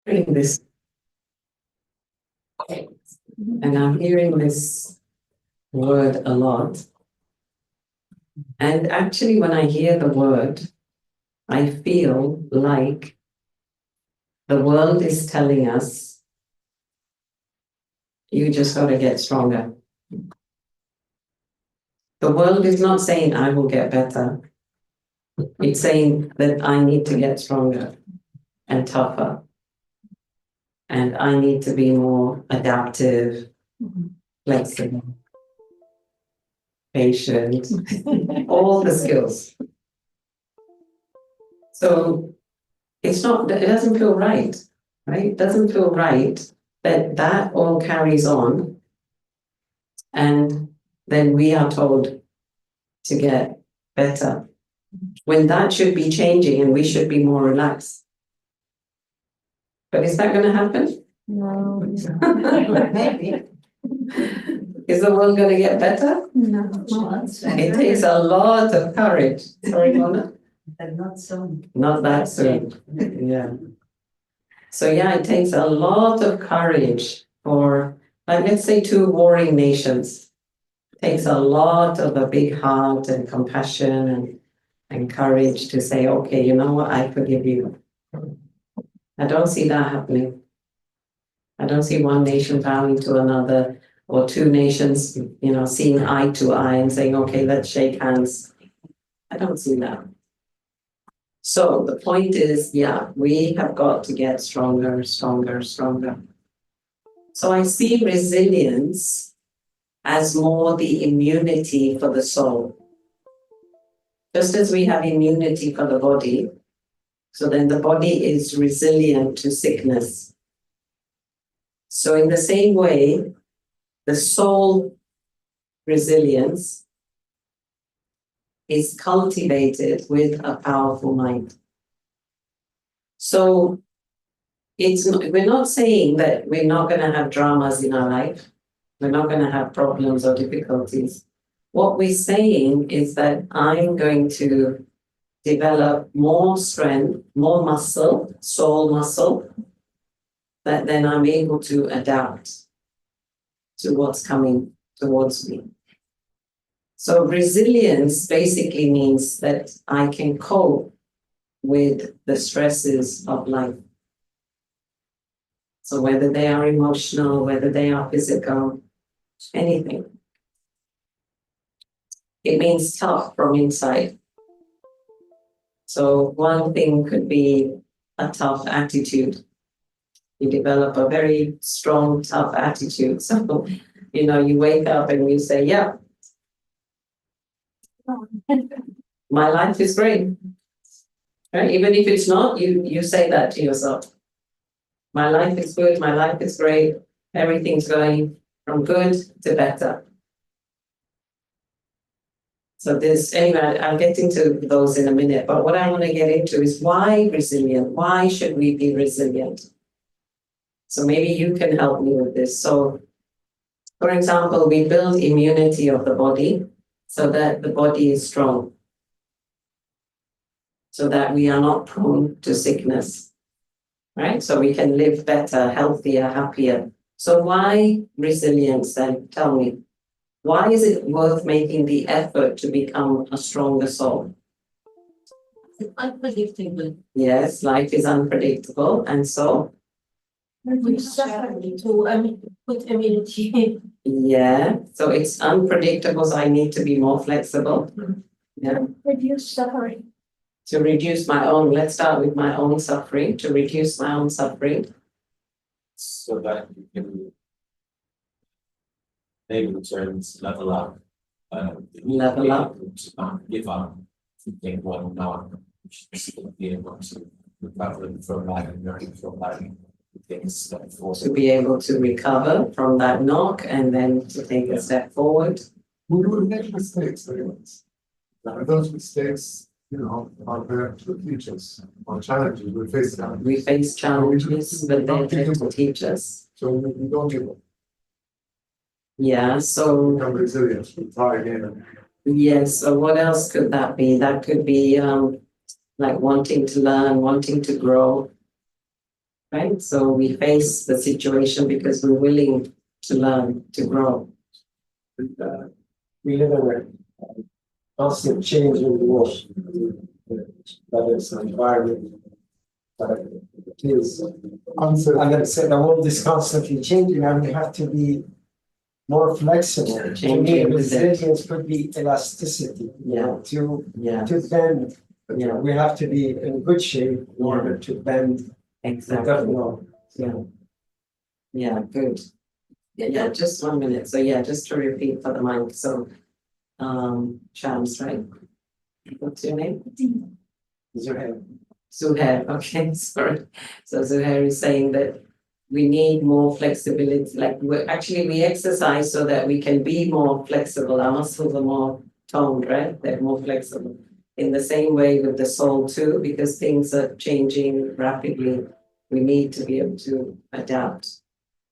hearing this, and I'm hearing this word a lot. And actually, when I hear the word, I feel like the world is telling us, you just got to get stronger. The world is not saying, I will get better. It's saying that I need to get stronger and tougher. And I need to be more adaptive, flexible, patient, all the skills. So it doesn't feel right? It doesn't feel right that all carries on. And then we are told to get better, when that should be changing and we should be more relaxed. But is that going to happen? No. Maybe. Is the world going to get better? No. It takes a lot of courage. Sorry, Mona? Not soon. Not that soon. Yeah. So yeah, it takes a lot of courage for, like, let's say 2 warring nations. It takes a lot of a big heart and compassion and courage to say, okay, you know what, I forgive you. I don't see that happening. I don't see one nation bowing to another, or 2 nations, seeing eye to eye and saying, okay, let's shake hands. I don't see that. So the point is, yeah, we have got to get stronger, stronger, stronger. So I see resilience as more the immunity for the soul. Just as we have immunity for the body, so then the body is resilient to sickness. So in the same way, the soul resilience is cultivated with a powerful mind. So we're not saying that we're not going to have dramas in our life. We're not going to have problems or difficulties. What we're saying is that I'm going to develop more strength, more muscle, soul muscle, that then I'm able to adapt to what's coming towards me. So resilience basically means that I can cope with the stresses of life. So whether they are emotional, whether they are physical, anything. It means tough from inside. So one thing could be a tough attitude. You develop a very strong, tough attitude. So, you wake up and you say, yeah, my life is great. Right? Even if it's not, you say that to yourself. My life is good, my life is great, everything's going from good to better. So anyway, I'll get into those in a minute, but what I want to get into is why resilient? Why should we be resilient? So maybe you can help me with this. So, for example, we build immunity of the body so that the body is strong, so that we are not prone to sickness, right? So we can live better, healthier, happier. So why resilience then? Tell me. Why is it worth making the effort to become a stronger soul? It's unpredictable. Yes, life is unpredictable. And so? We suffer to put immunity. Yeah, so it's unpredictable, so I need to be more flexible. Yeah. Reduce suffering. To reduce my own, let's start with my own suffering, to reduce my own suffering. So that you can maybe returns level up. Level up. To not give up, to think what not, to be able to recover from that and learn from that. Things that force To be able to recover from that knock and then to take a step forward. We will make mistakes, anyways. And those mistakes, are there to teach us, or challenges. We face challenges. We face challenges, but they're there to teach us. So we don't give up. Yeah, so Become resilient. We try again. yes, so what else could that be? That could be like wanting to learn, wanting to grow. right? So we face the situation because we're willing to learn, to grow. We live in a constant change in the world. That is the environment. But it is, and then said the world is constantly changing, and we have to be more flexible. To me, Changing with it. resilience could be elasticity. Yeah. Yeah, To bend. Yeah. We have to be in good shape in order to bend. exactly. Yeah. Yeah, good. Yeah, just 1 minute. So yeah, just to repeat for the mic. So, Shams, right? What's your name? Zuhair, okay, sorry. So Zuhair is saying that we need more flexibility, like we exercise so that we can be more flexible. Our muscles are more toned, right? They're more flexible. In the same way with the soul too, because things are changing rapidly, we need to be able to adapt.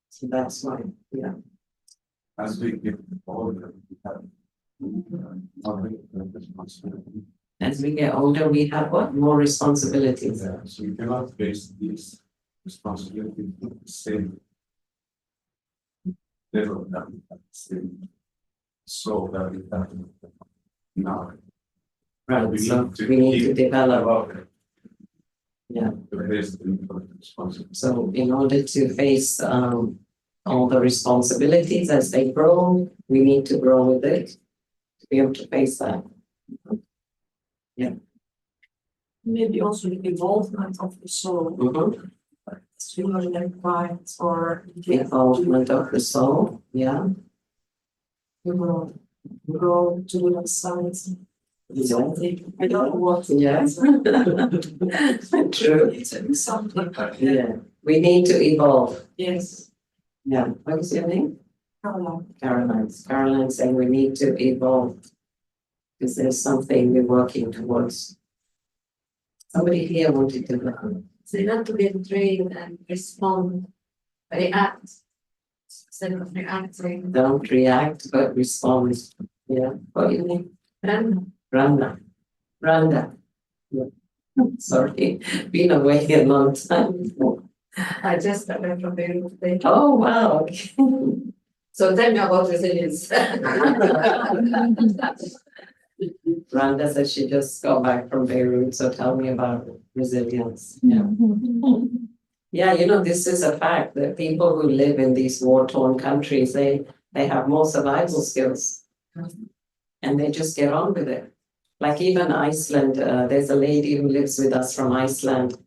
So that's why, yeah. As we get older, we have more responsibility. As we get older, we have what? More responsibilities. Yeah, so you cannot face these responsibilities with the same level that we have, the same soul that we have now. Right, so we need to develop. Yeah. To face the responsibility. So in order to face all the responsibilities as they grow, we need to grow with it to be able to face that. Maybe also the involvement of the soul, sooner than quiet or Involvement of the soul, yeah. you will grow to the science. Something. I don't know what. Yes. True. It's something. Yeah. We need to evolve. Yes. Yeah. What is your name? Caroline. Caroline saying we need to evolve because there's something we're working towards. Somebody here wanted to learn. So not to get trained and respond, react instead of reacting. Don't react, but respond. Yeah. What do you think? Then Randa. Yeah. Sorry, been away a long time. I just got back from Beirut today. Oh, wow. Okay. So tell me about resilience. Randa said she just got back from Beirut, so tell me about resilience. Yeah. Yeah, you know, this is a fact that people who live in these war-torn countries, they have more survival skills. And they just get on with it. Like even Iceland, there's a lady who lives with us from Iceland,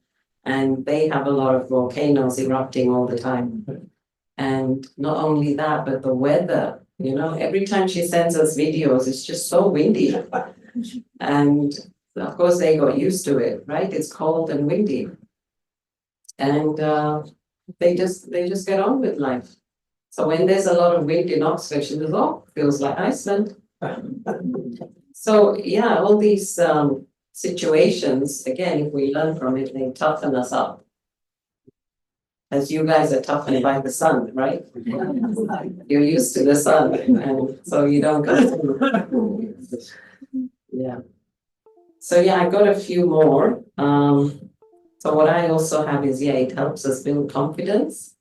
and they have a lot of volcanoes erupting all the time. And not only that, but the weather, you know, every time she sends us videos, it's just so windy. And of course, they got used to it, right? It's cold and windy. And they just get on with life. So when there's a lot of wind in Oxford, she goes, oh, feels like Iceland. So yeah, all these situations, again, if we learn from it, they toughen us up. As you guys are toughened by the sun, right? You're used to the sun, and so you don't go through. Yeah. So yeah, I got a few more. So what I also have is, yeah, it helps us build confidence.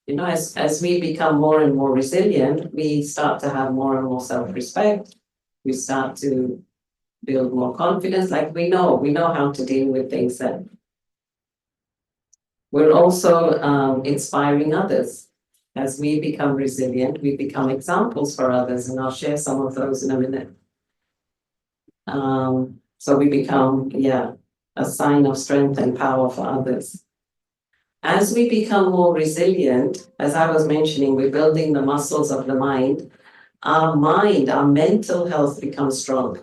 You know, as we become more and more resilient, we start to have more and more self-respect. We start to build more confidence. Like we know how to deal with things. That we're also inspiring others. As we become resilient, we become examples for others, and I'll share some of those in a minute. So we become, yeah, a sign of strength and power for others. As we become more resilient, as I was mentioning, we're building the muscles of the mind. Our mind, our mental health becomes strong.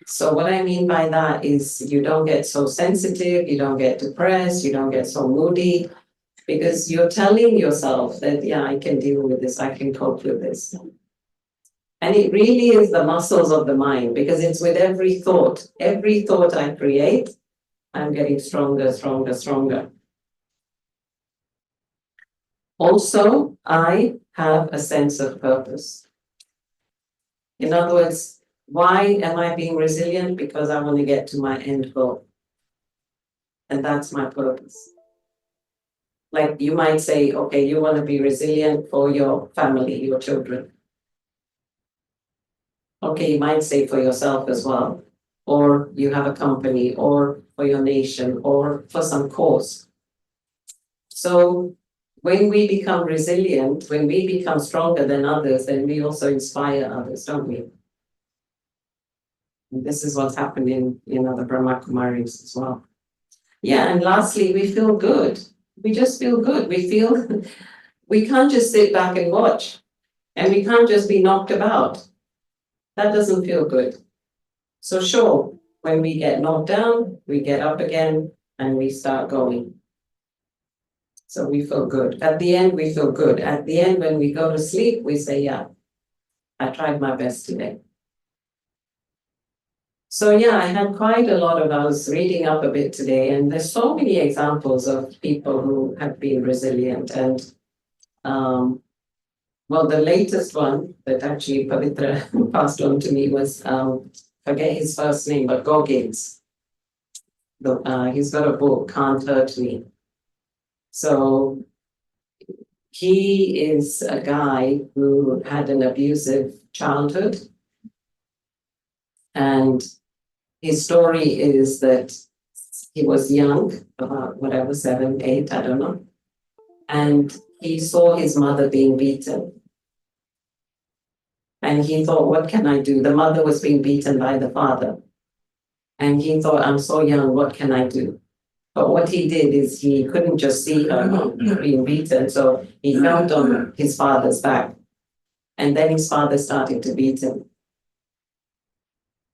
So what I mean by that is you don't get so sensitive, you don't get depressed, you don't get so moody, because you're telling yourself that, yeah, I can deal with this, I can cope with this. And it really is the muscles of the mind, because it's with every thought I create, I'm getting stronger, stronger, stronger. Also, I have a sense of purpose. In other words, why am I being resilient? Because I want to get to my end goal. and that's my purpose. Like you might say, okay, you want to be resilient for your family, your children. Okay, you might say for yourself as well, or you have a company, or for your nation, or for some cause. So when we become resilient, when we become stronger than others, then we also inspire others, don't we? And this is what's happened in, the Brahma Kumaris as well. Yeah, and lastly, we feel good. We just feel good. We feel we can't just sit back and watch, and we can't just be knocked about. That doesn't feel good. So sure, when we get knocked down, we get up again and we start going. So we feel good. At the end, we feel good. At the end, when we go to sleep, we say, yeah, I tried my best today. So yeah, I had quite a lot I was reading up a bit today, and there's so many examples of people who have been resilient. And well, the latest one that actually Pavitra passed on to me was, forget his first name, but Goggins. He's got a book, Can't Hurt Me. So he is a guy who had an abusive childhood. And his story is that he was young, about whatever, 7, 8, I don't know. And he saw his mother being beaten. And he thought, what can I do? The mother was being beaten by the father. And he thought, I'm so young, what can I do? But what he did is he couldn't just see her being beaten, so he jumped on his father's back. And then his father started to beat him.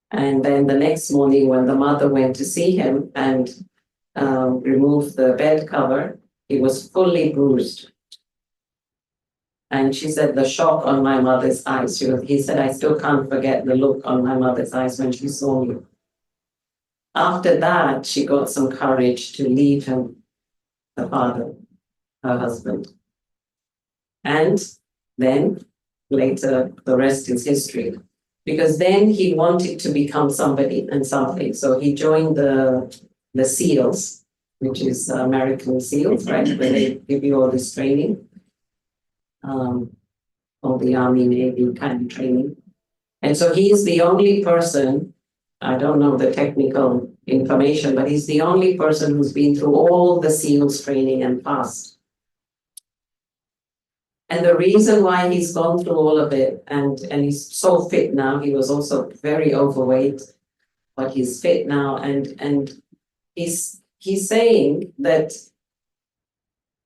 And then the next morning, when the mother went to see him and remove the bed cover, he was fully bruised. And she said, the shock on my mother's eyes. He said, I still can't forget the look on my mother's eyes when she saw me. After that, she got some courage to leave him, the father, her husband. And then later, the rest is history. Because then he wanted to become somebody and something. So he joined the SEALs, which is American SEALs, right? Where they give you all this training. All the Army, Navy kind of training. And so he's the only person, I don't know the technical information, but he's the only person who's been through all the SEALs training and passed. And the reason why he's gone through all of it, and he's so fit now, he was also very overweight, but he's fit now, and he's saying that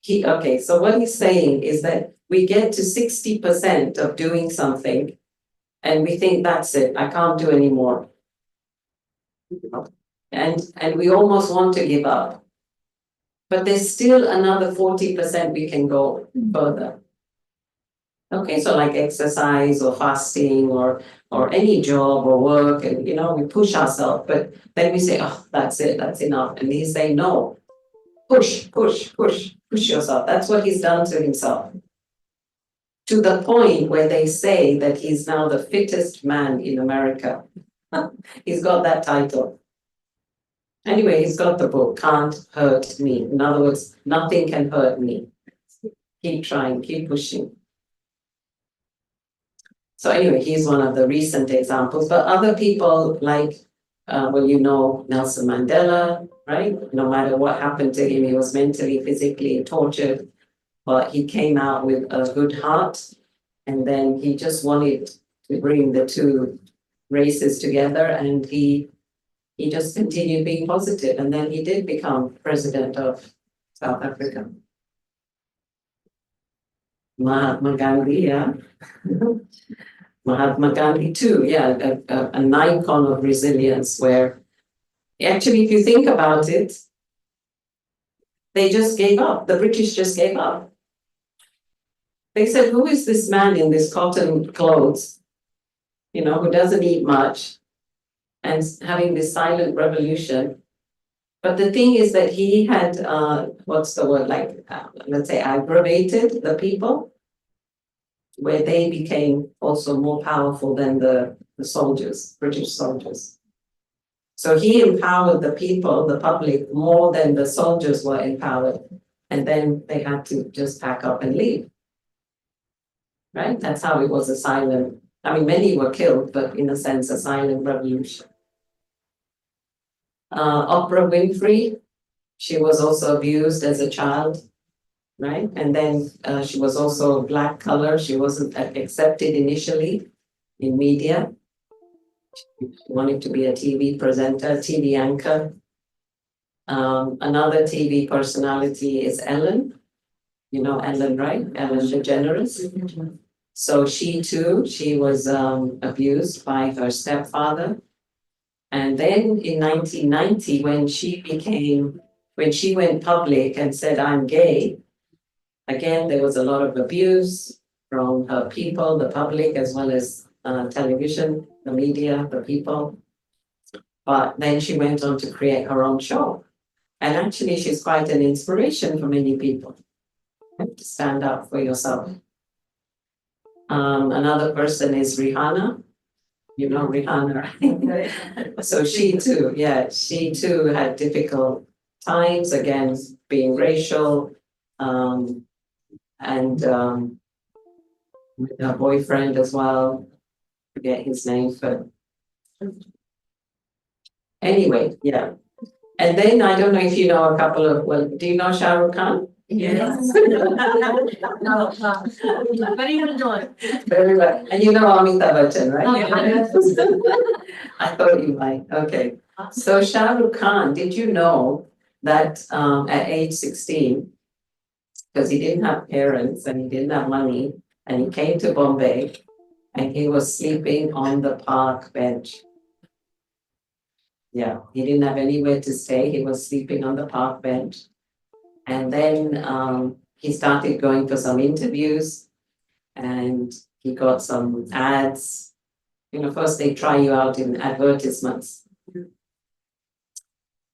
so what he's saying is that we get to 60% of doing something and we think that's it, I can't do anymore. And we almost want to give up. But there's still another 40% we can go further. Okay, so like exercise or fasting or any job or work, and we push ourselves, but then we say, oh, that's it, that's enough. And he's saying, no, push yourself. That's what he's done to himself. To the point where they say that he's now the fittest man in America. He's got that title. Anyway, he's got the book, Can't Hurt Me. In other words, nothing can hurt me. Keep trying, keep pushing. So anyway, he's one of the recent examples, but other people like, Nelson Mandela, right? No matter what happened to him, he was mentally, physically tortured, but he came out with a good heart, and then he just wanted to bring the two races together, and he just continued being positive, and then he did become president of South Africa. Mahatma Gandhi, yeah. Mahatma Gandhi too, yeah, an icon of resilience where actually, if you think about it, they just gave up. The British just gave up. They said, who is this man in this cotton clothes, who doesn't eat much and having this silent revolution? But the thing is that he had, let's say, aggravated the people, where they became also more powerful than the soldiers, British soldiers. So he empowered the people, the public, more than the soldiers were empowered. And then they had to just pack up and leave. Right? That's how it was a silent, I mean, many were killed, but in a sense, a silent revolution. Oprah Winfrey, she was also abused as a child, right? And then she was also black color. She wasn't accepted initially in media. She wanted to be a TV presenter, TV anchor. Another TV personality is Ellen. You know Ellen, right? Ellen DeGeneres. So she too, she was abused by her stepfather. And then in 1990, when she went public and said, I'm gay, again, there was a lot of abuse from her people, the public, as well as television, the media, the people. But then she went on to create her own show. And actually, she's quite an inspiration for many people. You have to stand up for yourself. Another person is Rihanna. You know Rihanna, right? So she too had difficult times, again, being racial, and with her boyfriend as well. Forget his name, but anyway, yeah. And then I don't know if you know a couple of, well, do you know Shah Rukh Khan? Yes. No, very well done. Very well. And you know Amitabh Bachchan, right? Yeah. I thought you might. Okay. So Shah Rukh Khan, did you know that at age 16, because he didn't have parents and he didn't have money, and he came to Bombay and he was sleeping on the park bench. Yeah, he didn't have anywhere to stay. He was sleeping on the park bench. And then he started going for some interviews and he got some ads. You know, first they try you out in advertisements.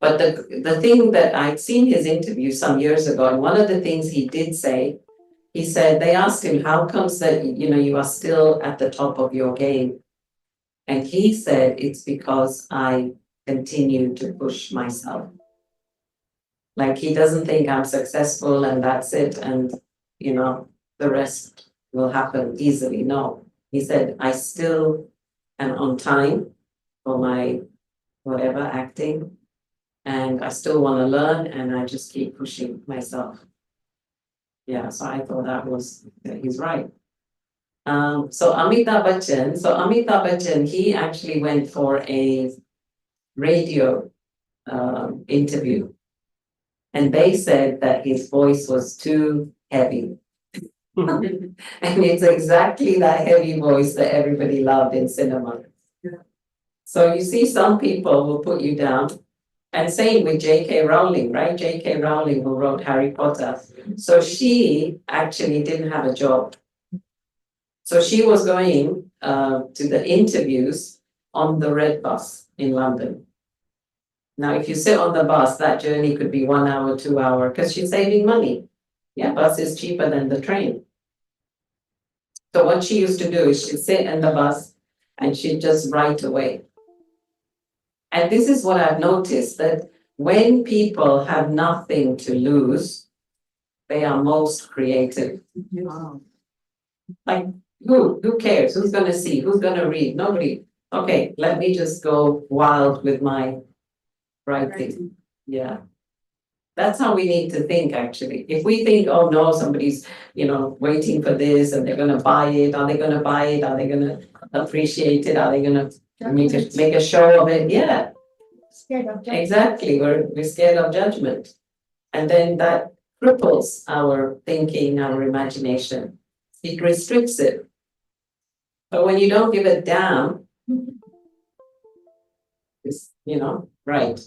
But the thing that I'd seen his interview some years ago, and one of the things he did say, he said, they asked him, how comes that, you know, you are still at the top of your game? And he said, it's because I continue to push myself. Like he doesn't think I'm successful and that's it. And, you know, the rest will happen easily. No, he said, I still am on time for my whatever acting. And I still want to learn and I just keep pushing myself. Yeah, so I thought he's right. So Amitabh Bachchan, he actually went for a radio interview. And they said that his voice was too heavy. And it's exactly that heavy voice that everybody loved in cinema. Yeah. So you see, some people will put you down. And same with J.K. Rowling, right? J.K. Rowling, who wrote Harry Potter. So she actually didn't have a job. So she was going to the interviews on the red bus in London. Now, if you sit on the bus, that journey could be 1 hour, 2 hours, because she's saving money. Yeah, bus is cheaper than the train. So what she used to do is she'd sit in the bus and she'd just write away. And this is what I've noticed, that when people have nothing to lose, they are most creative. Wow. Like, who cares? Who's going to see? Who's going to read? Nobody. Okay, let me just go wild with my writing. Yeah. That's how we need to think, actually. If we think, oh no, somebody's, you know, waiting for this and they're going to buy it. Are they going to buy it? Are they going to appreciate it? Are they going to make a show of it? Yeah. Scared of judgment. Exactly. We're scared of judgment. And then that cripples our thinking, our imagination. It restricts it. But when you don't give a damn, it's, you know, right.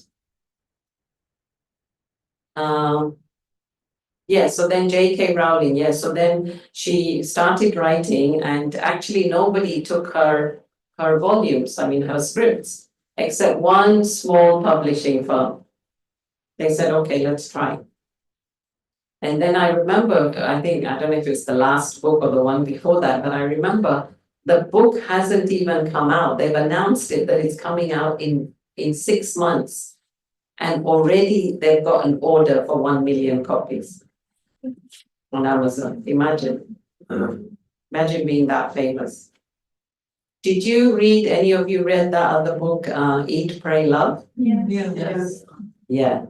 Yeah, so then J.K. Rowling, yeah, so then she started writing and actually nobody took her volumes, I mean her scripts, except one small publishing firm. They said, okay, let's try. And then I remember, I don't know if it's the last book or the one before that, but I remember the book hasn't even come out. They've announced it that it's coming out in in 6 months. And already they've got an order for 1 million copies on Amazon. Imagine. Imagine being that famous. Did you read, any of you read that other book, Eat, Pray, Love? Yes. Yeah.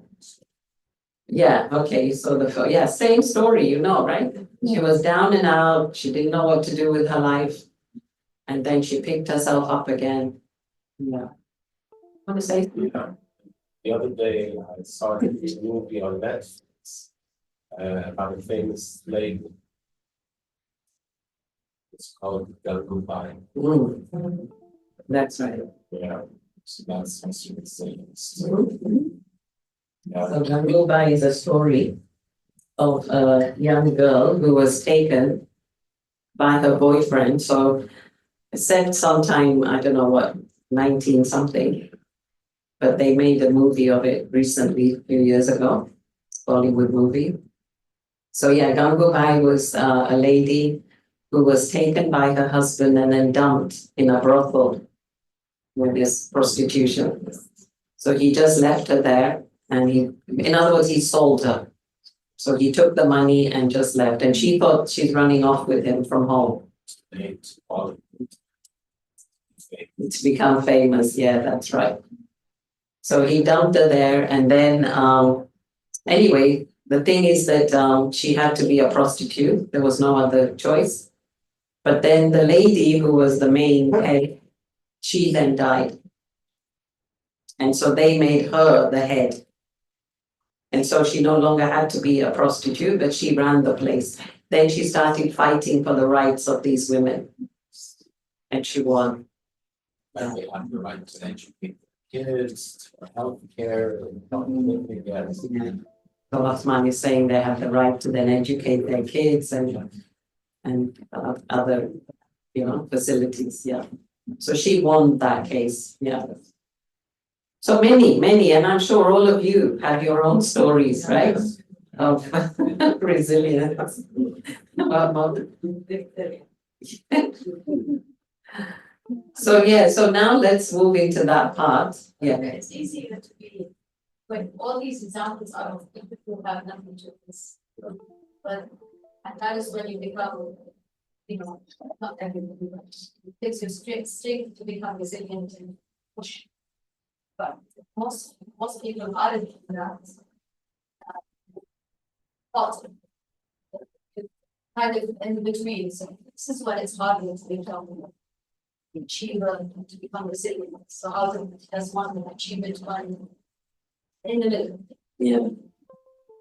Yeah, okay, so yeah, same story, you know, right? She was down and out, she didn't know what to do with her life. And then she picked herself up again. Yeah. Want to say? Yeah. The other day, I saw a movie on Netflix about a famous lady. It's called Goodbye. That's right. Yeah, so that's what she was saying. So Gangubai is a story of a young girl who was taken by her boyfriend. So set sometime, I don't know what, 19 something. But they made a movie of it recently, a few years ago, Bollywood movie. So yeah, Gangubai was a lady who was taken by her husband and then dumped in a brothel with this prostitution. So he just left her there and in other words, he sold her. So he took the money and just left. And she thought she's running off with him from home. To become famous, yeah, that's right. So he dumped her there and then, anyway, the thing is that she had to be a prostitute. There was no other choice. But then the lady who was the main head, she then died. And so they made her the head. And so she no longer had to be a prostitute, but she ran the place. Then she started fighting for the rights of these women. And she won. Like they have the right to educate kids, for healthcare, and yes. So Osman is saying they have the right to then educate their kids and other, facilities, yeah. So she won that case, yeah. So many, and I'm sure all of you have your own stories, right? Of resilience. So now let's move into that part. Yeah. It's easier to be, when all these examples are of people who have nothing to this. But, and that is when you become, not everybody, but it takes you straight to become resilient and push. But most people aren't in that. Kind of in between. So this is what it's harder to become achiever to become resilient. So how does one achieve it one in the middle? Yeah.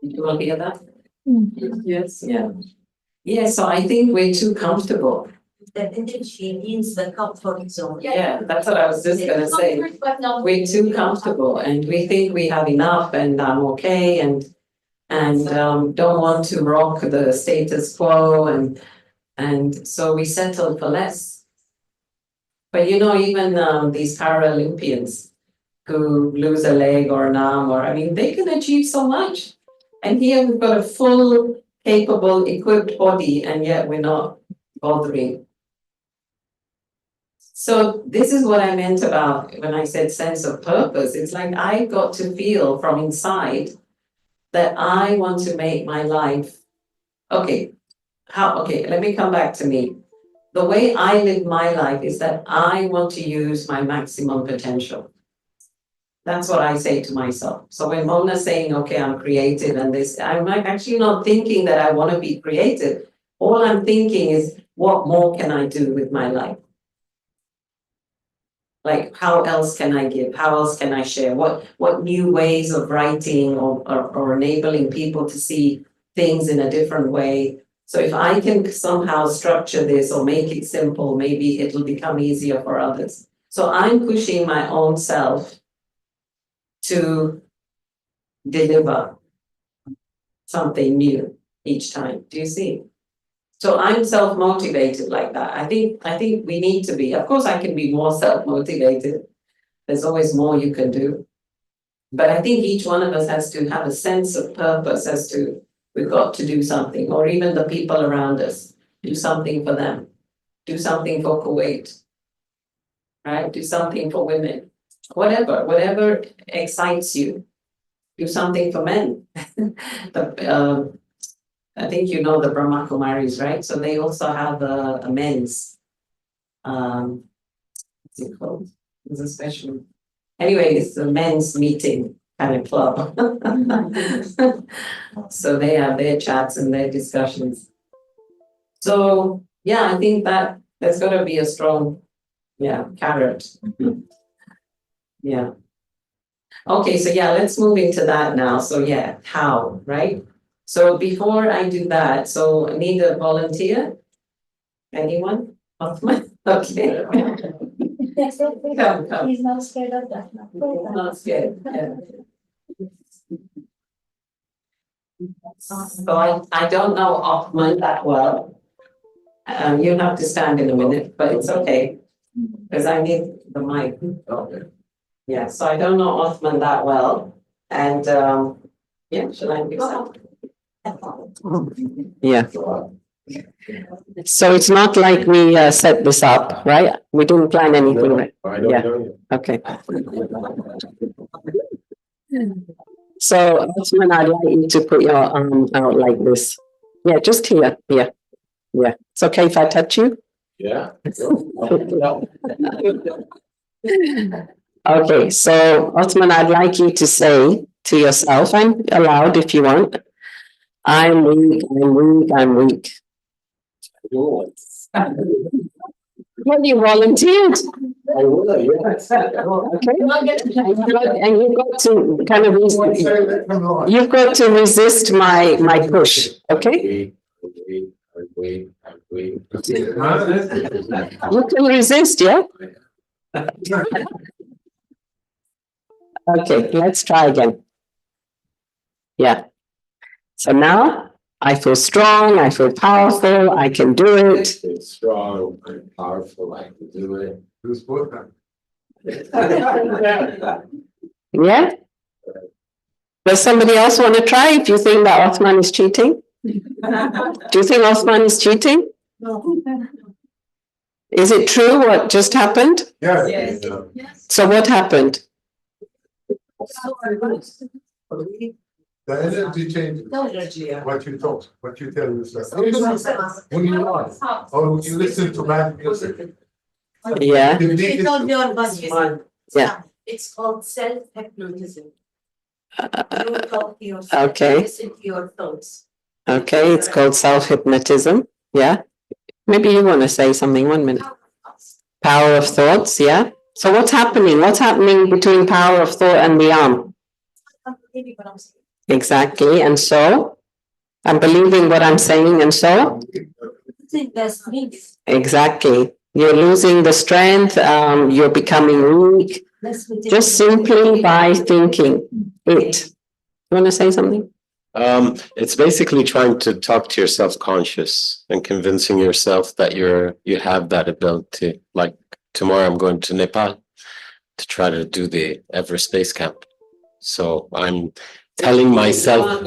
You want to hear that? Yes. Yeah. Yeah. So I think we're too comfortable. The energy means the comfort zone. Yeah, that's what I was just gonna say. We're too comfortable and we think we have enough and I'm okay and don't want to rock the status quo and so we settle for less. But even these Paralympians who lose a leg or an arm they can achieve so much. And here we've got a full, capable, equipped body and yet we're not bothering. So this is what I meant about when I said sense of purpose. It's like I got to feel from inside that I want to make my life, okay, let me come back to me. The way I live my life is that I want to use my maximum potential. That's what I say to myself. So when Mona's saying, okay, I'm creative and this, I'm actually not thinking that I want to be creative. All I'm thinking is, what more can I do with my life? Like, how else can I give? How else can I share? What new ways of writing or enabling people to see things in a different way? So if I can somehow structure this or make it simple, maybe it'll become easier for others. So I'm pushing my own self to deliver something new each time. Do you see? So I'm self-motivated like that. I think we need to be. Of course, I can be more self-motivated. There's always more you can do. But I think each one of us has to have a sense of purpose as to we've got to do something, or even the people around us, do something for them, do something for Kuwait, right? Do something for women. whatever excites you. Do something for men. I think you know the Brahma Kumaris, right? So they also have a men's, what's it called? It's a special, anyway, it's a men's meeting kind of club. So they have their chats and their discussions. So, yeah, I think that there's got to be a strong, carrot. Yeah. Okay, so yeah, let's move into that now. So yeah, how, right? So before I do that, so I need a volunteer. Anyone? Othman? Okay. Come. He's not scared of that. Not scared, yeah. So I don't know Othman that well. You'll have to stand in a minute, but it's okay, because I need the mic. Okay. Yeah, so I don't know Othman that well, and shall I do that? Yeah. So it's not like we set this up, right? We didn't plan anything, right? I don't Yeah. know you. Okay. So Othman, I'd like you to put your arm out like this. Yeah, just here. Yeah. It's okay if I touch you? Yeah. Okay, so Othman, I'd like you to say to yourself and aloud if you want, I'm weak, I'm weak. Well, you volunteered. I will, yeah. Okay. And you've got to kind of, you've got to resist my push, okay? I'm weak. You can resist, yeah? Okay, let's try again. Yeah. So now I feel strong, I feel powerful, I can do it. It's strong, I'm powerful, I can do it. Who's both them? Yeah? Does somebody else want to try if you think that Othman is cheating? Do you think Othman is cheating? No. Is it true what just happened? Yeah. Yes. So what happened? The energy changes. What you talk, what you tell yourself. When you want, or when you listen to bad music. Yeah. You need She it told to- me on bus. Yeah. It's called self-hypnotism. You talk to yourself. Okay. Listen to your thoughts. Okay, it's called self-hypnotism. Yeah. Maybe you want to say something 1 minute. Power of thoughts, yeah. So what's happening? What's happening between power of thought and the arm? Exactly. And so I'm believing what I'm saying, and so I think that's strength. exactly. You're losing the strength, you're becoming weak, just simply by thinking it. You want to say something? It's basically trying to talk to yourself conscious and convincing yourself that you have that ability. Like tomorrow I'm going to Nepal to try to do the Everest base camp. So I'm telling myself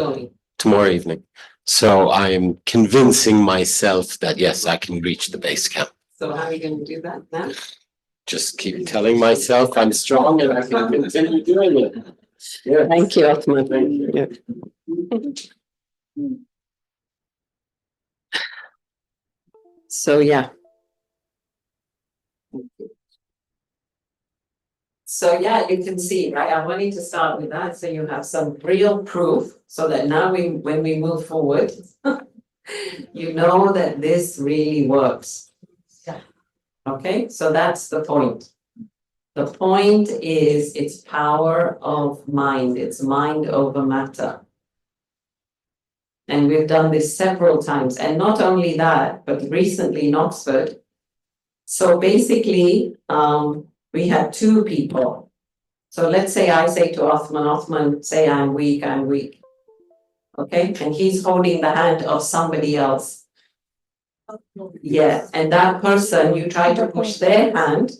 tomorrow evening. So I'm convincing myself that yes, I can reach the base camp. So how are you going to do that now? Just keep telling myself I'm strong and I can continue doing it. Yeah. Thank you, Othman. Thank you. Yeah. So yeah. So yeah, you can see, right? I wanted to start with that, so you have some real proof, so that now when we move forward, you know that this really works. Okay, so that's the point. The point is it's power of mind, it's mind over matter. And we've done this several times, and not only that, but recently in Oxford. So basically, we had two people. So let's say I say to Othman, say I'm weak. Okay, and he's holding the hand of somebody else. Yeah, and that person, you try to push their hand,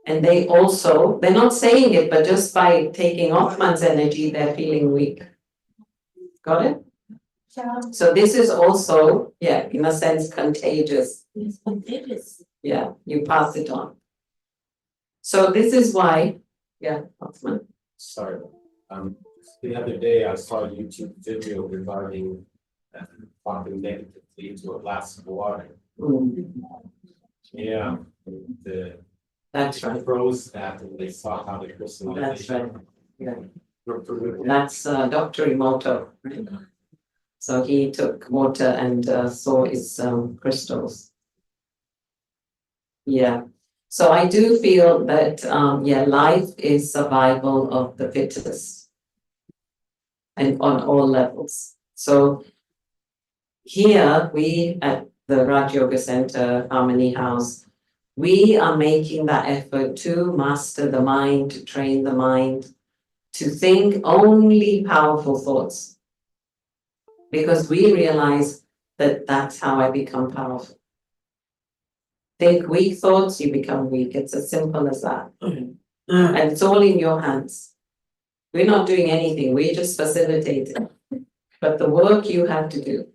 and they're not saying it, but just by taking Othman's energy, they're feeling weak. Got it? So this is also, in a sense, contagious. It's contagious. Yeah, you pass it on. So this is why Yeah, Osman. Sorry, the other day I saw a YouTube video regarding talking negatively into a glass of water. Mm, Yeah, that's right. froze that and they saw how the That's crystallization. right. Yeah. That's Dr. Emoto. Right? So he took water and saw its crystals. Yeah. So I do feel that yeah, life is survival of the fittest, and on all levels. So here we at the Raj Yoga Center, Harmony House, we are making that effort to master the mind, to train the mind, to think only powerful thoughts. Because we realize that that's how I become powerful. Think weak thoughts, you become weak. It's as simple as that. And it's all in your hands. We're not doing anything, we're just facilitating. But the work you have to do,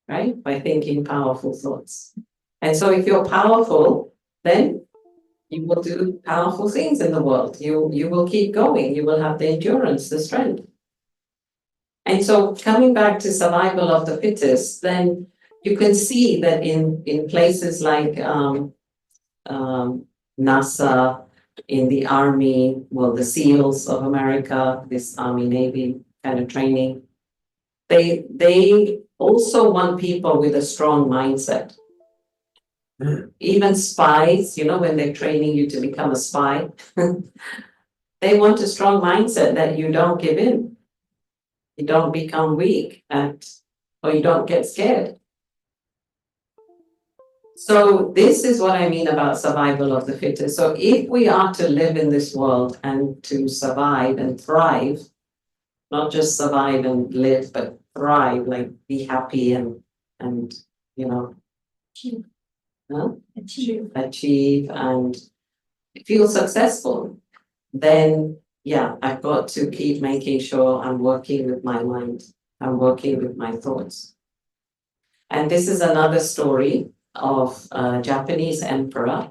right? By thinking powerful thoughts. And so if you're powerful, then you will do powerful things in the world. You will keep going, you will have the endurance, the strength. And so coming back to survival of the fittest, then you can see that in places like NASA, in the Army, well, the SEALs of America, this Army Navy kind of training, they also want people with a strong mindset. Even spies, you know, when they're training you to become a spy, they want a strong mindset that you don't give in. You don't become weak or you don't get scared. So this is what I mean about survival of the fittest. So if we are to live in this world and to survive and thrive, not just survive and live, but thrive, like be happy and you know, achieve and feel successful, then yeah, I've got to keep making sure I'm working with my mind, I'm working with my thoughts. And this is another story of a Japanese emperor.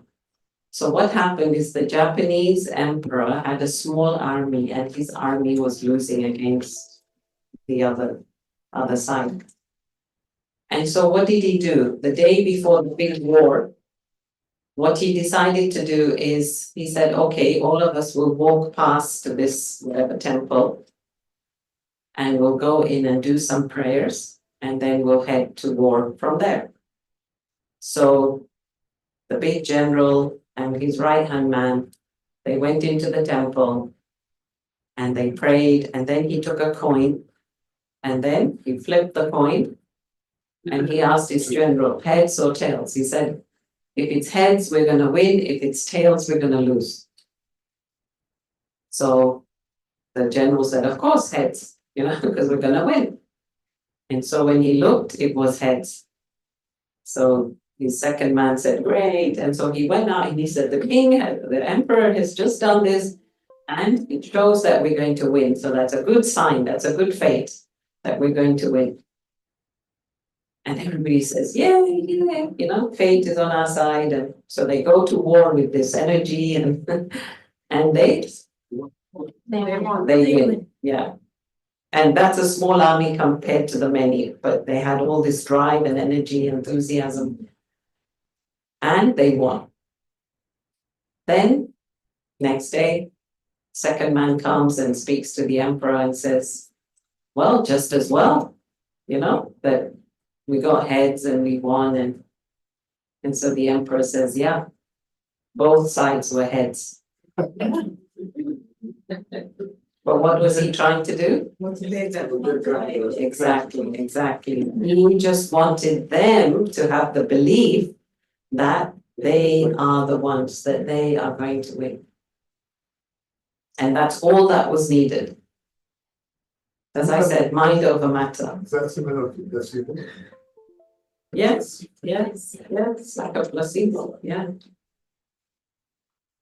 So what happened is the Japanese emperor had a small army and his army was losing against the other side. And so what did he do? The day before the big war, what he decided to do is he said, okay, all of us will walk past this whatever temple and we'll go in and do some prayers and then we'll head to war from there. So the big general and his right-hand man, they went into the temple and they prayed, and then he took a coin and then he flipped the coin and he asked his general, heads or tails? He said, if it's heads, we're going to win. If it's tails, we're going to lose. So the general said, of course, heads, you know, because we're going to win. And so when he looked, it was heads. So his second man said, great. And so he went out and he said, the emperor has just done this and it shows that we're going to win. So that's a good sign. That's a good fate that we're going to win. And everybody says, yay, you know, fate is on our side. And so they go to war with this energy and they win. Yeah. And that's a small army compared to the many, but they had all this drive and energy, enthusiasm, and they won. Then, next day, second man comes and speaks to the emperor and says, well, just as well, you know, that we got heads and we won. And so the emperor says, yeah, both sides were heads. But what was he trying to do? Exactly. He just wanted them to have the belief that they are the ones, that they are going to win. And that's all that was needed. As I said, mind over matter. Is that similar to placebo? Yes, like a placebo, yeah.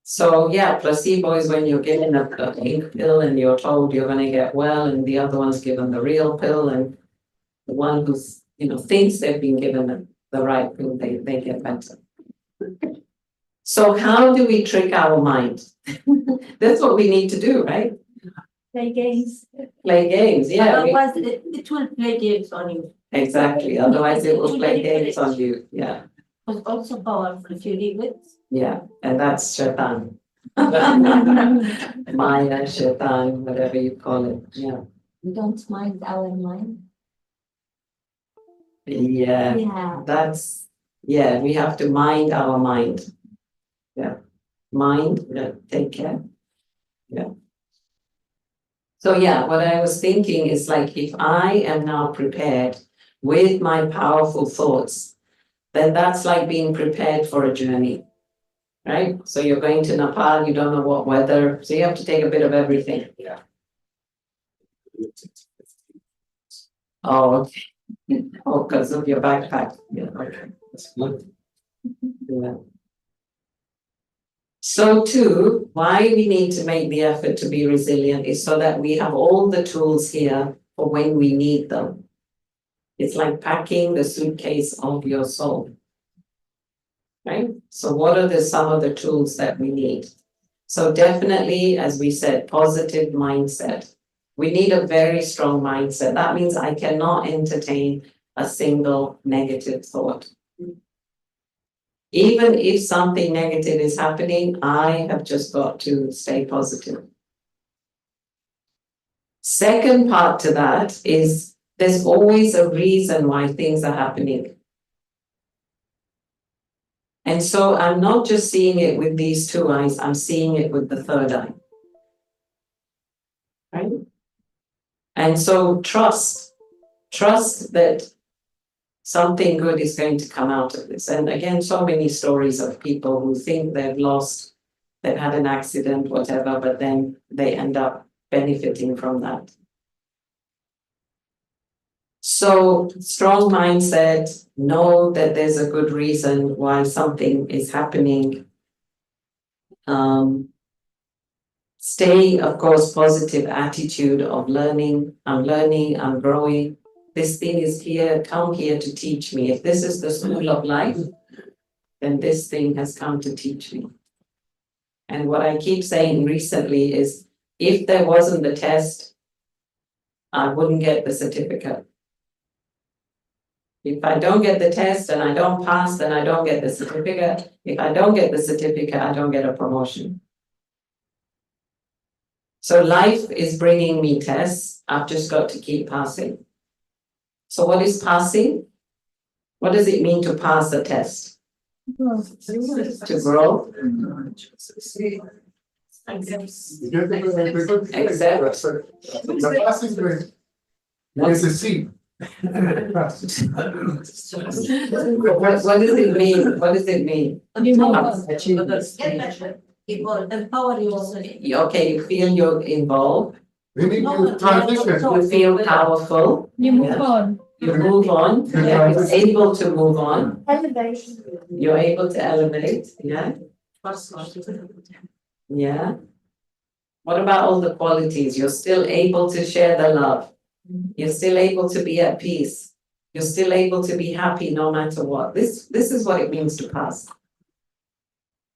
So yeah, placebo is when you're given a pink pill and you're told you're going to get well, and the other one's given the real pill, and the one who's, you know, thinks they've been given the right pill, they get better. So how do we trick our mind? That's what we need to do, right? Play games. Play games, yeah. Otherwise, it will play games on you. Exactly, otherwise it will play games on you, yeah, It's also powerful if you leave it. yeah, and that's shaitan. Maya, shaitan, whatever you call it, yeah. We don't mind our mind. Yeah, Yeah. that's, yeah, we have to mind our mind. Yeah, mind, yeah, take care, yeah. So yeah, what I was thinking is like, if I am now prepared with my powerful thoughts, then that's like being prepared for a journey, right? So you're going to Nepal, you don't know what weather, so you have to take a bit of everything. Yeah. Oh, okay. Oh, because of your backpack. Yeah, okay. That's good. Yeah. So too, why we need to make the effort to be resilient is so that we have all the tools here for when we need them. It's like packing the suitcase of your soul. Right? So what are some of the tools that we need? So definitely, as we said, positive mindset. We need a very strong mindset. That means I cannot entertain a single negative thought. Even if something negative is happening, I have just got to stay positive. Second part to that is there's always a reason why things are happening. And so I'm not just seeing it with these two eyes, I'm seeing it with the third eye. Right? And so trust that something good is going to come out of this. And again, so many stories of people who think they've lost, they've had an accident, whatever, but then they end up benefiting from that. So strong mindset, know that there's a good reason why something is happening. Stay, of course, positive attitude of learning, I'm growing. This thing is here, come here to teach me. If this is the school of life, then this thing has come to teach me. And what I keep saying recently is, if there wasn't the test, I wouldn't get the certificate. If I don't get the test and I don't pass, then I don't get the certificate. If I don't get the certificate, I don't get a promotion. So life is bringing me tests. I've just got to keep passing. So what is passing? What does it mean to pass a test? To grow? The passing grade. It's a C. What does it mean? What does it mean? Empower yourself. Okay, you feel you're involved, We need to transition. you feel powerful, You move on. you move on, yeah, you're able to move on, you're able to elevate, yeah, yeah. What about all the qualities? You're still able to share the love. You're still able to be at peace. You're still able to be happy no matter what. This is what it means to pass.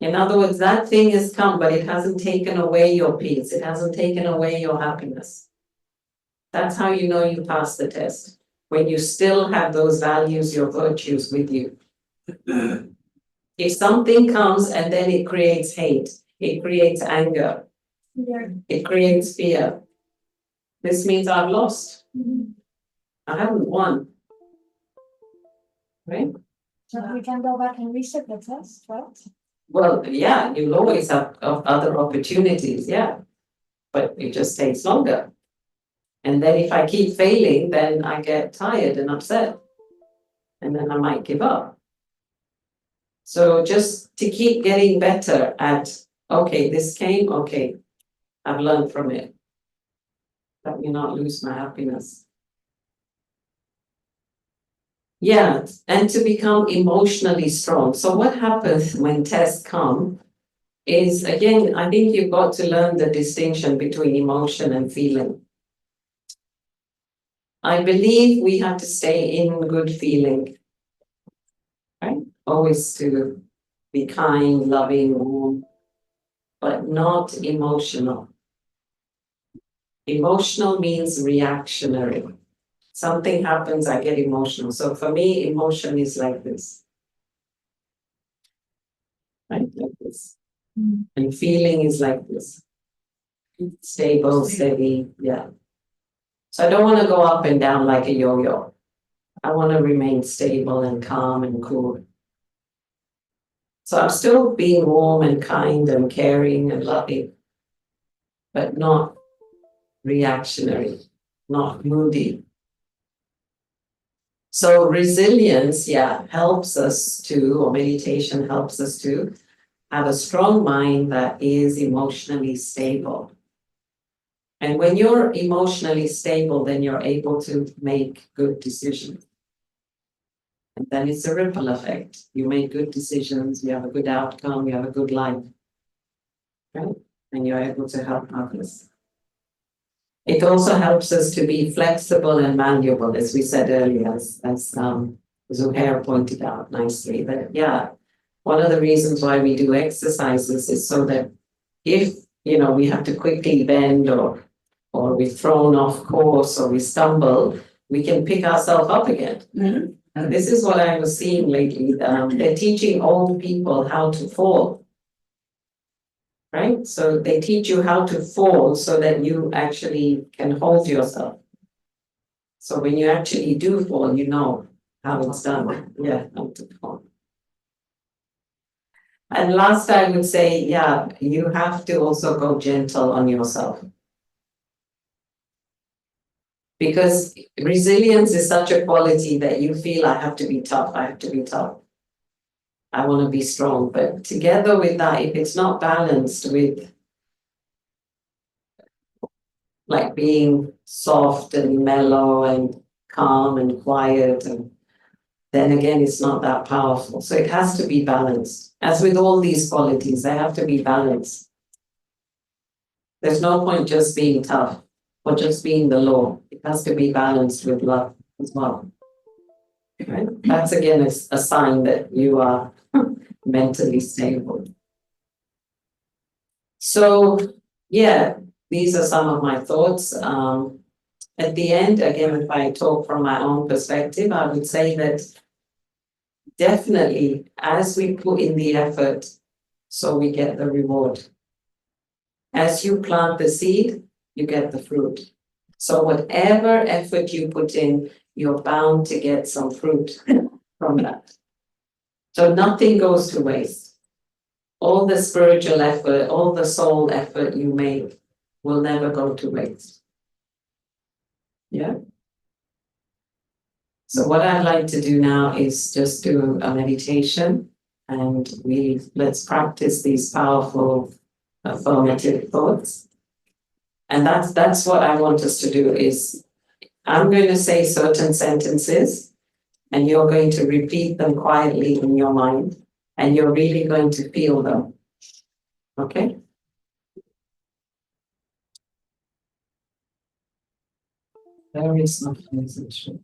In other words, that thing has come, but it hasn't taken away your peace. It hasn't taken away your happiness. That's how you know you passed the test. When you still have those values, your virtues with you. If something comes and then it creates hate, it creates anger, it creates fear, this means I've lost. I haven't won. Right? So we can go back and reset the test, right? Well, yeah, you'll always have other opportunities, yeah. But it just takes longer. And then if I keep failing, then I get tired and upset. And then I might give up. So just to keep getting better at, okay, this came, okay, I've learned from it. Let me not lose my happiness. Yeah, and to become emotionally strong. So what happens when tests come is, again, I think you've got to learn the distinction between emotion and feeling. I believe we have to stay in good feeling, right? Always to be kind, loving, warm, but not emotional. Emotional means reactionary. Something happens, I get emotional. So for me, emotion is like this. Right, like this. And feeling is like this. Stable, steady, yeah. So I don't want to go up and down like a yo-yo. I want to remain stable and calm and cool. So I'm still being warm and kind and caring and loving, but not reactionary, not moody. So resilience, yeah, helps us to, or meditation helps us to have a strong mind that is emotionally stable. And when you're emotionally stable, then you're able to make good decisions. And then it's a ripple effect. You make good decisions, you have a good outcome, you have a good life. Right? And you're able to help others. It also helps us to be flexible and malleable, as we said earlier, as Zuhair pointed out nicely, that yeah, one of the reasons why we do exercises is so that if we have to quickly bend or we're thrown off course or we stumble, we can pick ourselves up again. And this is what I was seeing lately. They're teaching old people how to fall. Right? So they teach you how to fall so that you actually can hold yourself. So when you actually do fall, you know how it's done. Yeah, how to fall. And last, I would say, yeah, you have to also go gentle on yourself. Because resilience is such a quality that you feel I have to be tough, I have to be tough. I want to be strong. But together with that, if it's not balanced with like being soft and mellow and calm and quiet, and then again, it's not that powerful. So it has to be balanced. As with all these qualities, they have to be balanced. There's no point just being tough or just being the law. It has to be balanced with love as well. Right? That's again a sign that you are mentally stable. So, yeah, these are some of my thoughts. At the end, again, if I talk from my own perspective, I would say that definitely as we put in the effort, so we get the reward. As you plant the seed, you get the fruit. So whatever effort you put in, you're bound to get some fruit from that. So nothing goes to waste. All the spiritual effort, all the soul effort you make will never go to waste. Yeah. So what I'd like to do now is just do a meditation, and let's practice these powerful affirmative thoughts. And that's what I want us to do is I'm going to say certain sentences and you're going to repeat them quietly in your mind and you're really going to feel them. Okay? Very small transition.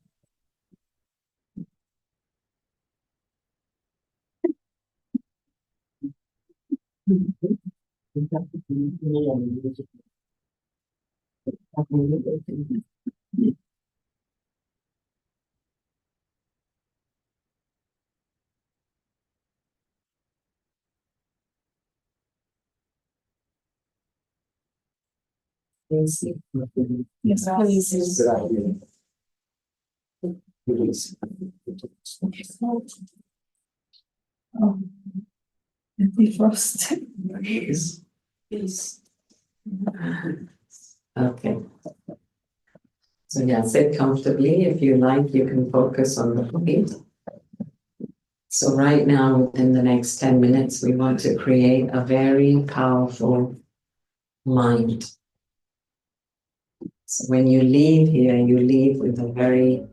Yes, please. Defrost. Yes. Okay. So yeah, sit comfortably. If you like, you can focus on the feet. So right now, within the next 10 minutes, we want to create a very powerful mind. So when you leave here, you leave with a very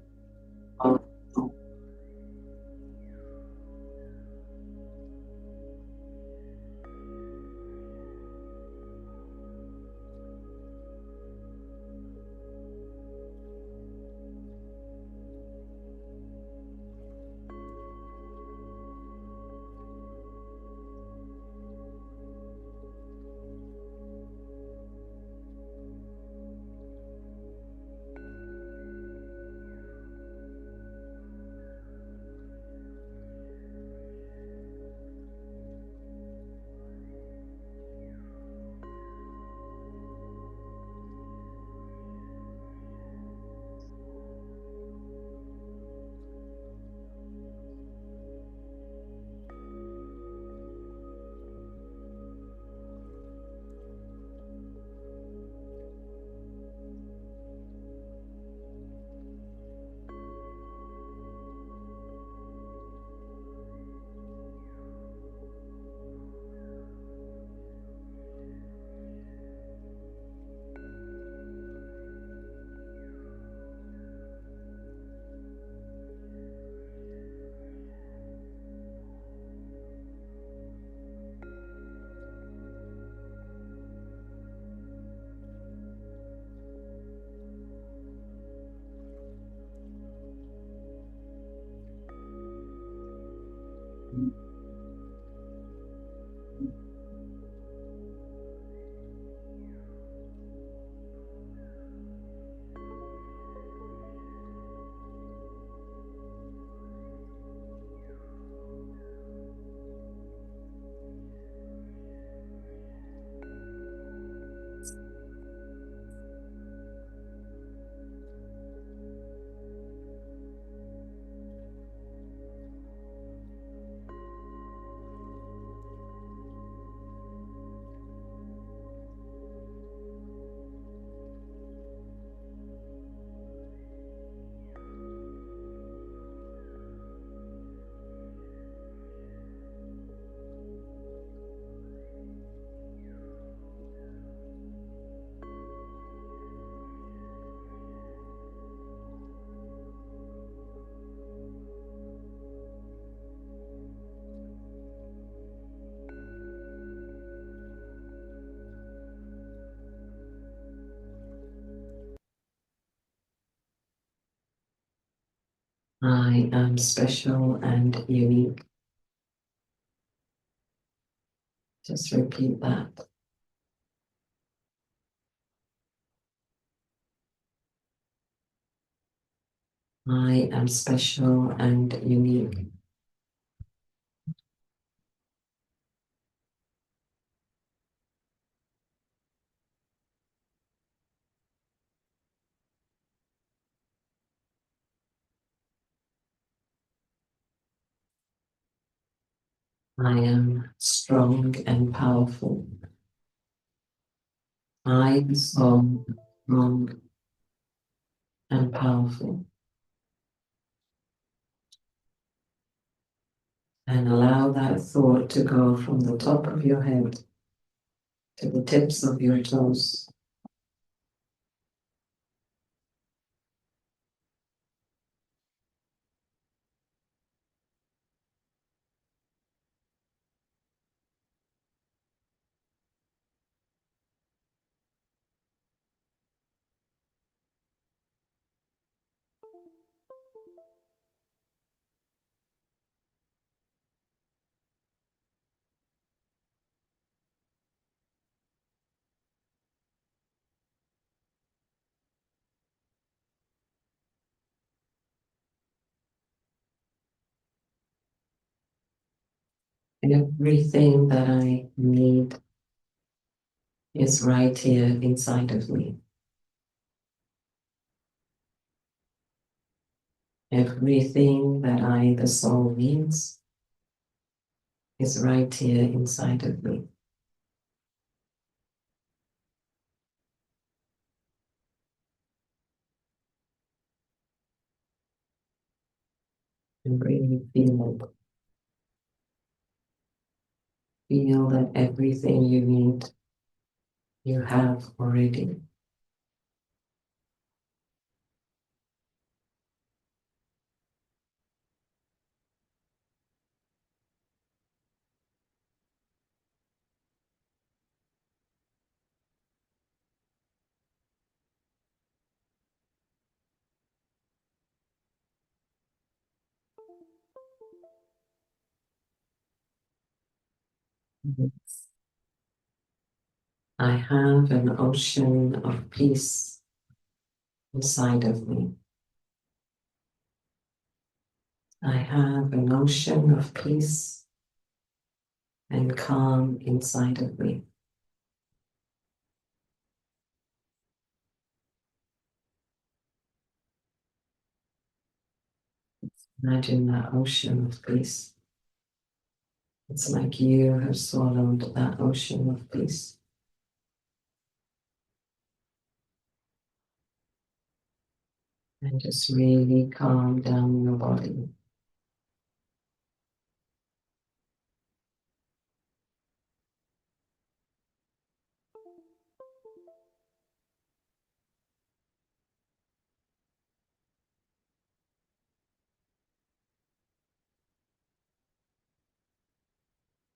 I am special and unique. Just repeat that. I am special and unique. I am strong and powerful. I am so strong and powerful. And allow that thought to go from the top of your head to the tips of your toes. Everything that I need is right here inside of me. Everything that I, the soul, needs is right here inside of me. And really feel it. Feel that everything you need, you have already. I have an ocean of peace inside of me. I have an ocean of peace and calm inside of me. Imagine that ocean of peace. It's like you have swallowed that ocean of peace. And just really calm down your body.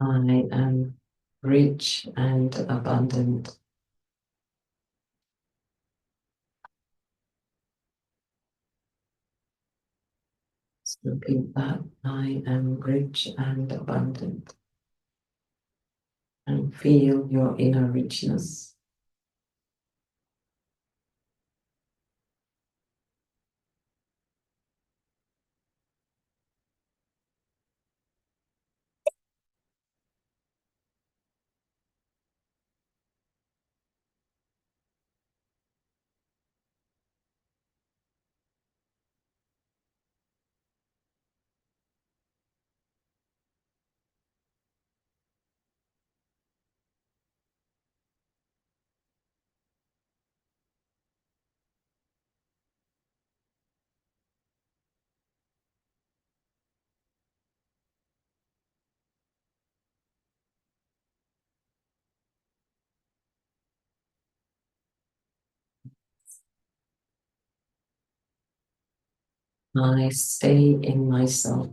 I am rich and abundant. Repeat that. I am rich and abundant. And feel your inner richness. I stay in myself.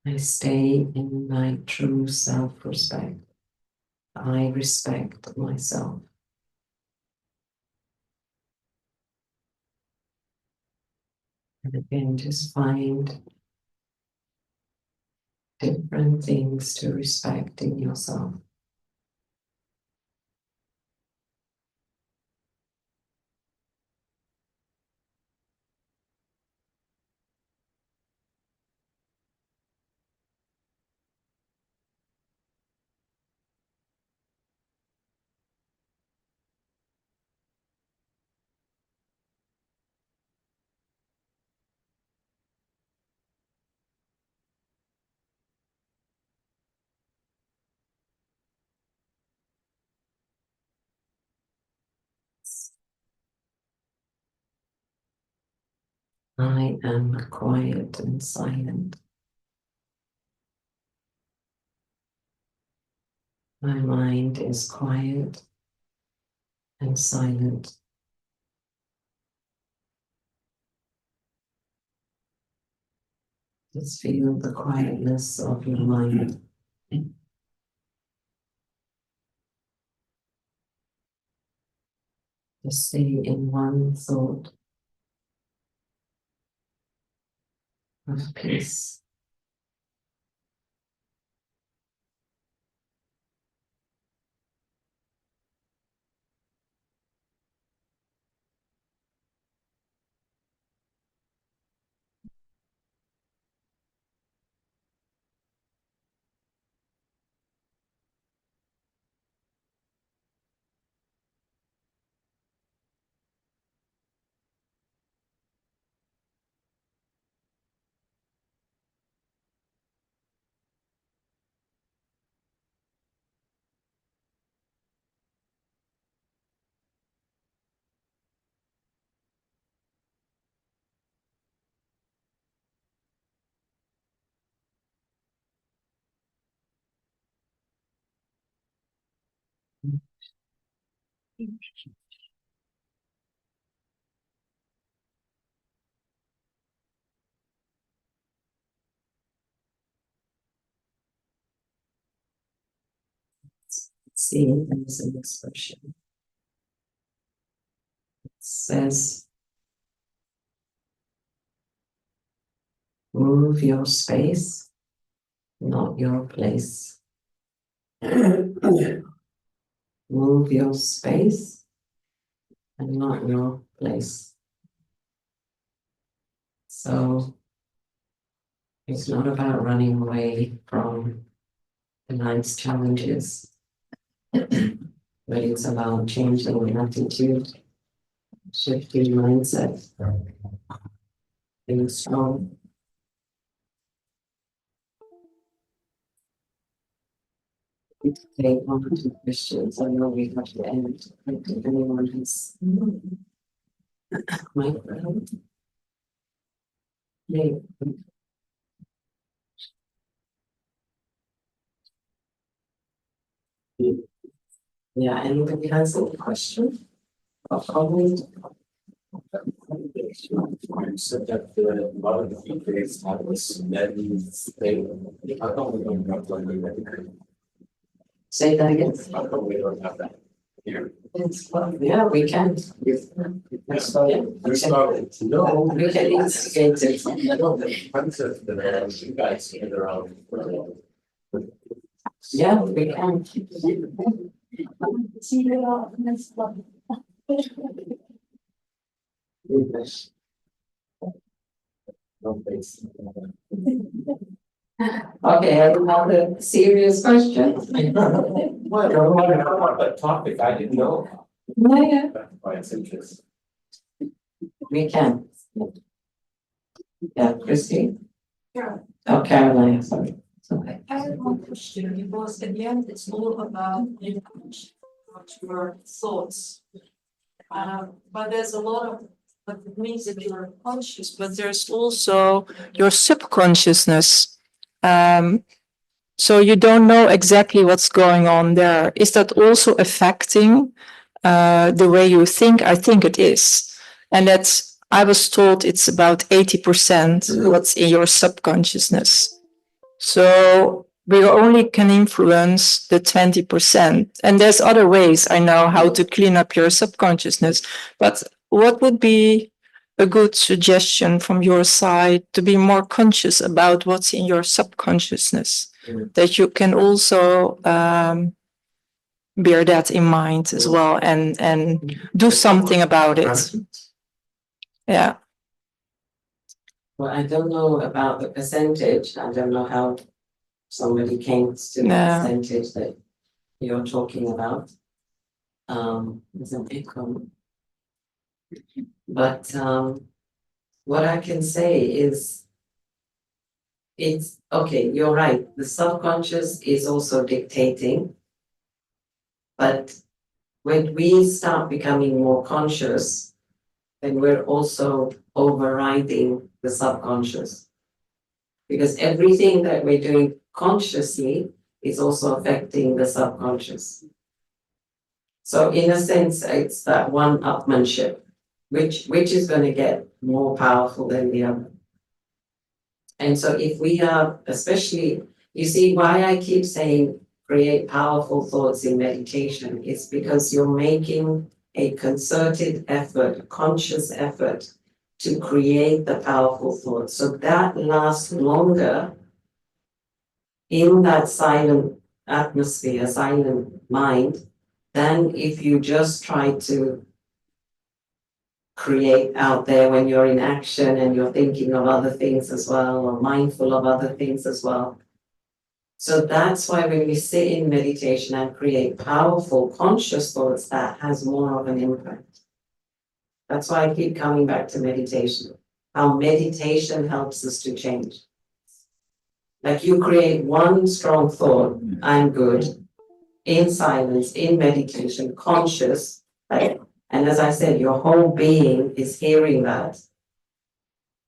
I stay in my true self-respect. I respect myself. And again, just find different things to respect in yourself. I am quiet and silent. My mind is quiet and silent. Just feel the quietness of your mind. Just stay in one thought of peace. See it as an expression. It says, move your space, not your place. Move your space and not your place. So it's not about running away from the life's challenges, but it's about changing attitude, shifting mindset, being strong. Take one or two questions. I know we have to end. If anyone has microphone. Yeah, anybody has any question or comment? You said that a lot of the features have this medley thing. I thought we don't have like a Say that again. I thought we don't have that here. Yeah, we can. Let's start. No. We can instigate it. Concept that you guys figure out. Yeah, we can. Okay, another serious question. Well, no, I don't know about that topic, I didn't know. Yeah, That's why it's interesting. we can. Yeah, Christine? Yeah. Oh, Caroline, sorry. I have one question, because at the end, it's all about your thoughts. But there's a lot of, but it means that you're conscious, but there's also your subconsciousness. So you don't know exactly what's going on there. Is that also affecting the way you think? I think it is. And that's, I was told it's about 80% what's in your subconsciousness. So we only can influence the 20%. And there's other ways I know how to clean up your subconsciousness. But what would be a good suggestion from your side to be more conscious about what's in your subconsciousness? That you can also bear that in mind as well and do something about it. Yeah. Well, I don't know about the percentage. I don't know how somebody came to the Yeah. percentage that you're talking about. There's an echo. But what I can say is it's okay, you're right. The subconscious is also dictating. But when we start becoming more conscious, then we're also overriding the subconscious. Because everything that we're doing consciously is also affecting the subconscious. So in a sense, it's that one-upmanship, which is going to get more powerful than the other. And so if we are, especially, you see why I keep saying create powerful thoughts in meditation, is because you're making a concerted effort, a conscious effort to create the powerful thoughts. So that lasts longer in that silent atmosphere, silent mind, than if you just try to create out there when you're in action and you're thinking of other things as well, or mindful of other things as well. So that's why when we sit in meditation and create powerful conscious thoughts, that has more of an impact. That's why I keep coming back to meditation. How meditation helps us to change. Like you create one strong thought, I'm good, in silence, in meditation, conscious, right? And as I said, your whole being is hearing that.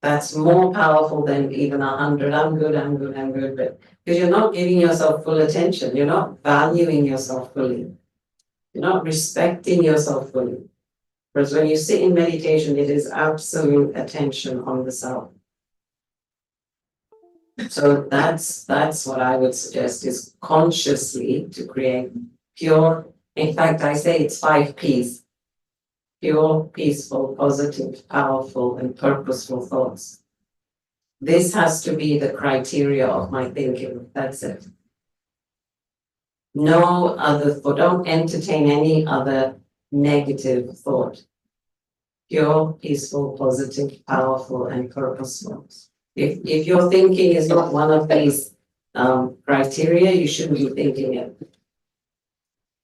That's more powerful than even 100, I'm good, I'm good, I'm good. But because you're not giving yourself full attention, you're not valuing yourself fully. You're not respecting yourself fully. Whereas when you sit in meditation, it is absolute attention on the self. So that's what I would suggest, is consciously to create pure, in fact, I say it's 5 Ps. Pure, peaceful, positive, powerful, and purposeful thoughts. This has to be the criteria of my thinking. That's it. No other thought. Don't entertain any other negative thought. Pure, peaceful, positive, powerful, and purposeful. If your thinking is not one of these criteria, you shouldn't be thinking it.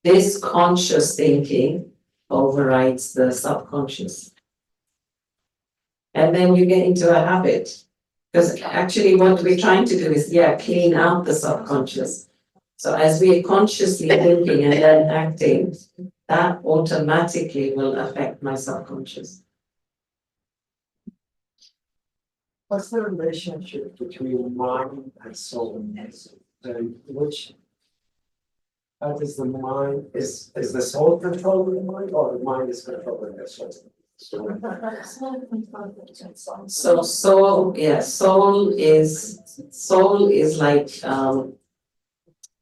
This conscious thinking overrides the subconscious. And then you get into a habit. Because actually what we're trying to do is, clean out the subconscious. So as we are consciously thinking and then acting, that automatically will affect my subconscious. What's the relationship between mind and soul? And which, how does the mind, is the soul controlling the mind, or the mind is controlling the soul? So soul is like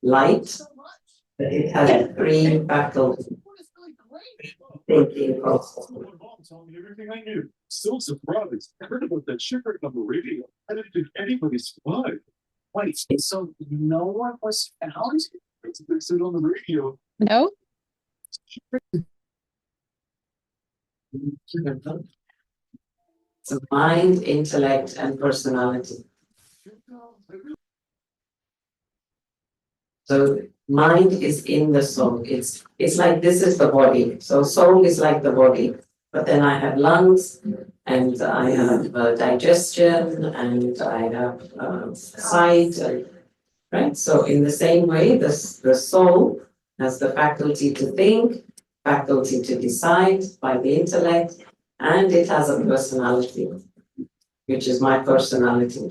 light. It has 3 faculties. thinking process. Told me everything I knew. So surprised. I heard about that shipwreck on the radio. I didn't think anybody survived. Wait, so no one was found? That's what they said on the radio. No? So mind, intellect, and personality. So mind is in the soul. It's like this is the body. So soul is like the body. But then I have lungs, and I have digestion, and I have sight, right? So in the same way, the soul has the faculty to think, faculty to decide by the intellect, and it has a personality, which is my personality.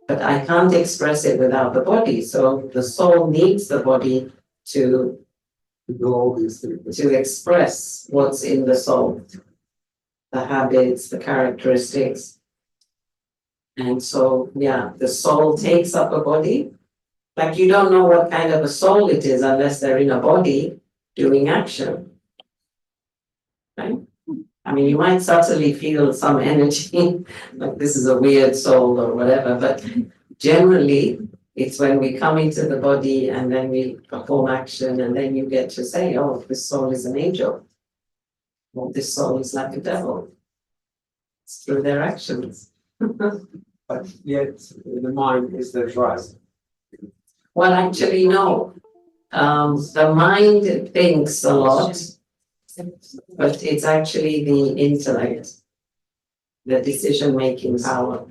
But I can't express it without the body. So the soul needs the body to do all these things. to express what's in the soul, the habits, the characteristics. And so, yeah, the soul takes up a body. Like you don't know what kind of a soul it is unless they're in a body doing action. Right? I mean, you might subtly feel some energy, like this is a weird soul or whatever, but generally, it's when we come into the body and then we perform action, and then you get to say, oh, this soul is an angel. Or this soul is like a devil. It's through their actions. But yet the mind is the drive. Well, actually, no. The mind thinks a lot, but it's actually the intellect, the decision-making power.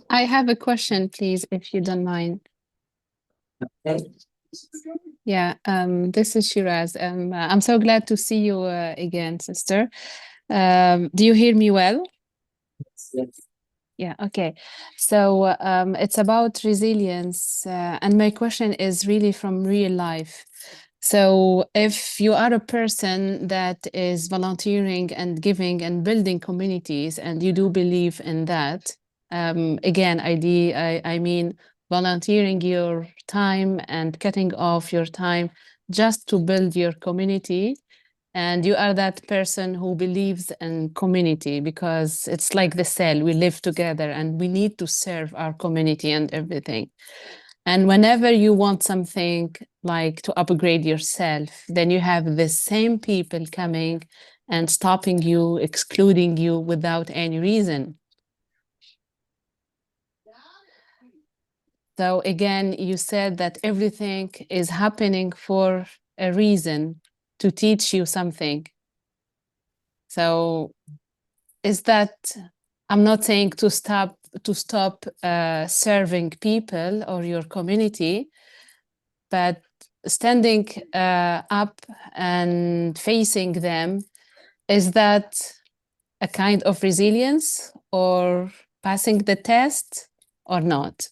I have a question, please, if you don't mind. Okay. Yeah, this is Shiraz. I'm so glad to see you again, sister. Do you hear me well? Yes. Yeah, okay. So it's about resilience, and my question is really from real life. So if you are a person that is volunteering and giving and building communities, and you do believe in that, again, I mean volunteering your time and cutting off your time just to build your community. And you are that person who believes in community because it's like the cell, we live together and we need to serve our community and everything. And whenever you want something like to upgrade yourself, then you have the same people coming and stopping you, excluding you without any reason. So again, you said that everything is happening for a reason, to teach you something. So is that, I'm not saying to stop serving people or your community, but standing up and facing them, is that a kind of resilience or passing the test or not?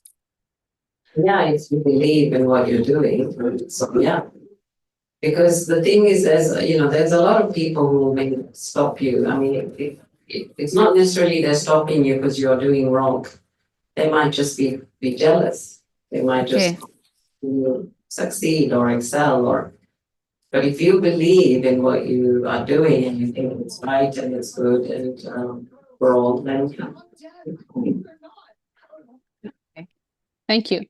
Yeah, it's you believe in what you're doing. So yeah. Because the thing is, there's a lot of people who may stop you. I mean, it's not necessarily they're stopping you because you're doing wrong. They might just be jealous. They might just succeed or excel. But if you believe in what you are doing and you think it's right and it's good and for all, then Thank you.